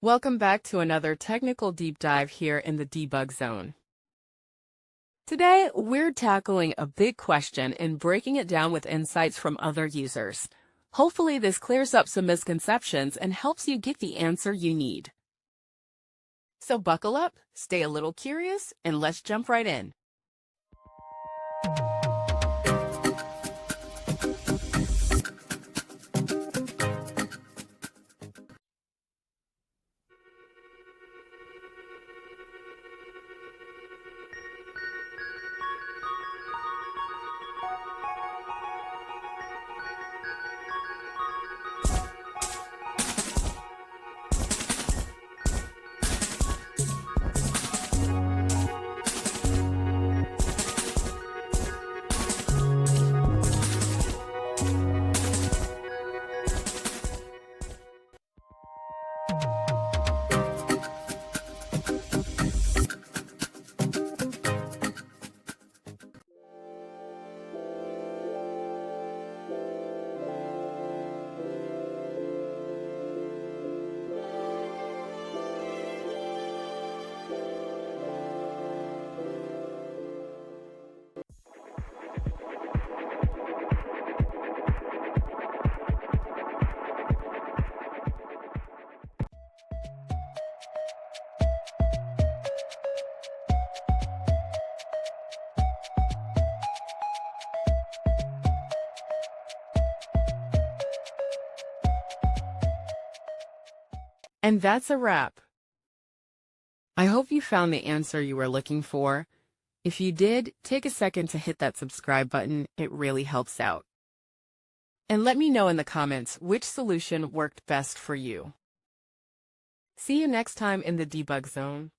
Welcome back to another technical deep dive here in the debug zone. Today, we're tackling a big question and breaking it down with insights from other users. Hopefully, this clears up some misconceptions and helps you get the answer you need. So buckle up, stay a little curious, and let's jump right in. And that's a wrap. I hope you found the answer you were looking for. If you did, take a second to hit that subscribe button. It really helps out. And let me know in the comments which solution worked best for you. See you next time in the debug zone.